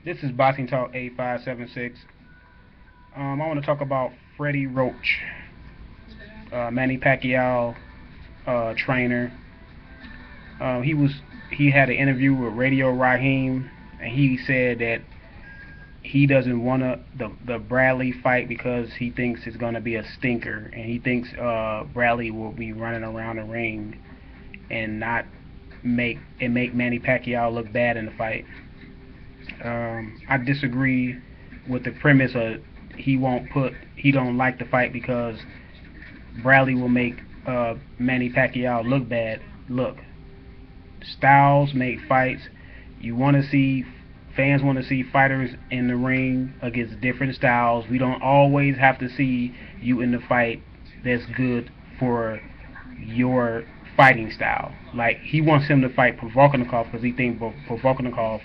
This is Boxing Talk 8576. I want to talk about Freddie Roach, Manny Pacquiao trainer. He had an interview with Radio Raheem, and he said that he doesn't want the Bradley fight because he thinks it's going to be a stinker, and he thinks Bradley will be running around the ring and not make Manny Pacquiao look bad in the fight. I disagree with the premise of he don't like the fight because Bradley will make Manny Pacquiao look bad. Look, styles make fights. You want to see Fans want to see fighters in the ring against different styles. We don't always have to see you in the fight that's good for your fighting style. Like, he wants him to fight Provornikov because he thinks Provornikov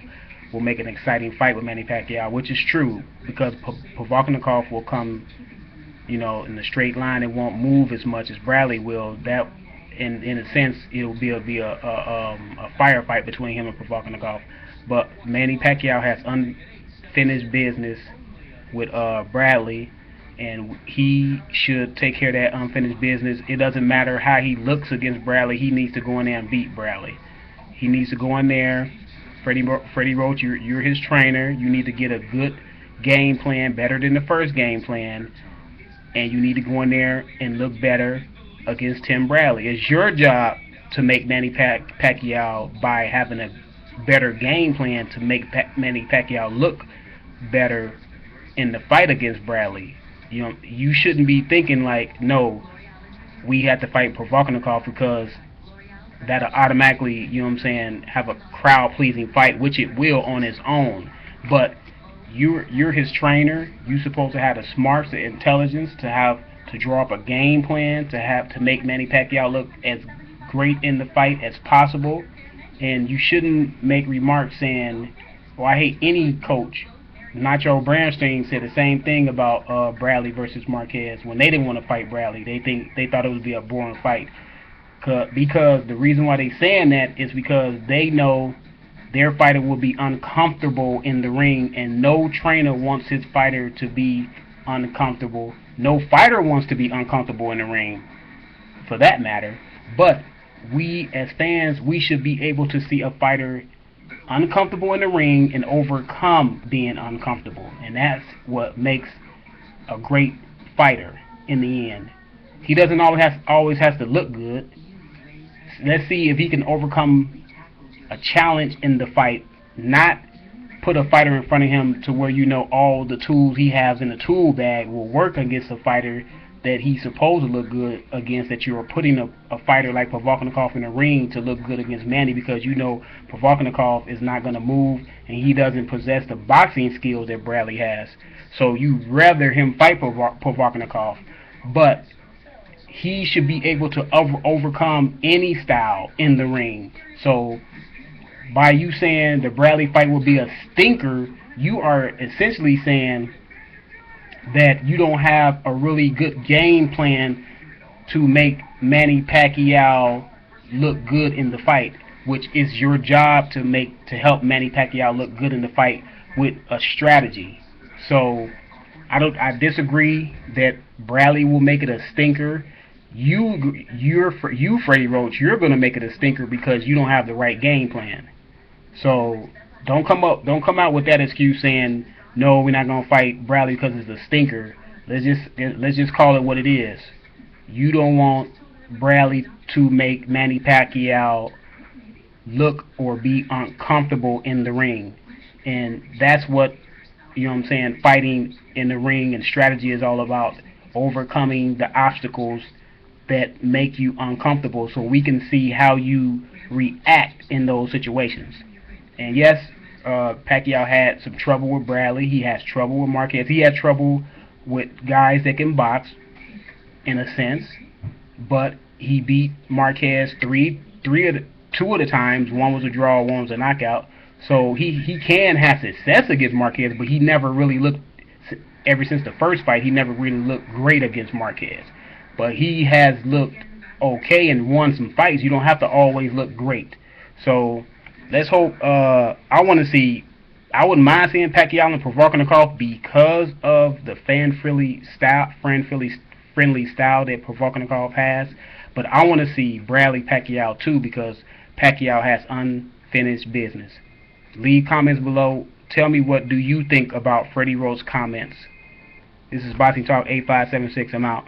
will make an exciting fight with Manny Pacquiao, which is true because Provornikov will come, in a straight line and won't move as much as Bradley will. That, in a sense, it'll be a firefight between him and Provornikov. But Manny Pacquiao has unfinished business with Bradley, and he should take care of that unfinished business. It doesn't matter how he looks against Bradley. He needs to go in there and beat Bradley. He needs to go in there. Freddie Roach, you're his trainer. You need to get a good game plan, better than the first game plan, and you need to go in there and look better against Tim Bradley. It's your job to make Manny Pacquiao by having a better game plan to make Manny Pacquiao look better in the fight against Bradley. You shouldn't be thinking like, no, we have to fight Provornikov because that'll automatically, have a crowd-pleasing fight, which it will on its own. But you're his trainer. You're supposed to have the smarts, the intelligence to draw up a game plan to make Manny Pacquiao look as great in the fight as possible. And you shouldn't make remarks saying, "Well, I hate any coach." Nacho Bernstein said the same thing about Bradley versus Marquez when they didn't want to fight Bradley. They thought it would be a boring fight. Because the reason why they saying that is because they know their fighter will be uncomfortable in the ring, and no trainer wants his fighter to be uncomfortable. No fighter wants to be uncomfortable in the ring, for that matter. But we as fans, we should be able to see a fighter uncomfortable in the ring and overcome being uncomfortable, and that's what makes a great fighter in the end. He doesn't always has to look good. Let's see if he can overcome a challenge in the fight, not put a fighter in front of him to where all the tools he has in the tool bag will work against a fighter that he's supposed to look good against, that you're putting a fighter like Provornikov in the ring to look good against Manny because Provornikov is not going to move and he doesn't possess the boxing skills that Bradley has. So you'd rather him fight Provornikov. But he should be able to overcome any style in the ring. So by you saying the Bradley fight will be a stinker, you are essentially saying that you don't have a really good game plan to make Manny Pacquiao look good in the fight, which is your job to help Manny Pacquiao look good in the fight with a strategy. So I disagree that Bradley will make it a stinker. Freddie Roach, you're gonna make it a stinker because you don't have the right game plan. So don't come out with that excuse saying no, we're not gonna fight Bradley because it's a stinker. Let's just call it what it is. You don't want Bradley to make Manny Pacquiao look or be uncomfortable in the ring, and that's what fighting in the ring and strategy is all about, overcoming the obstacles that make you uncomfortable so we can see how you react in those situations. And yes, Pacquiao had some trouble with Bradley. He has trouble with Marquez. He had trouble with guys that can box, in a sense, but he beat Marquez two of the times. One was a draw, one was a knockout. So he can have success against Marquez, but he never really looked, ever since the first fight, he never really looked great against Marquez. But he has looked okay and won some fights. You don't have to always look great. So let's hope. I want to see I wouldn't mind seeing Pacquiao and Provornikov because of the friendly style that Provornikov has. But I want to see Bradley Pacquiao too because Pacquiao has unfinished business. Leave comments below. Tell me what do you think about Freddie Roach's comments. This is Boxing Talk 8576. I'm out.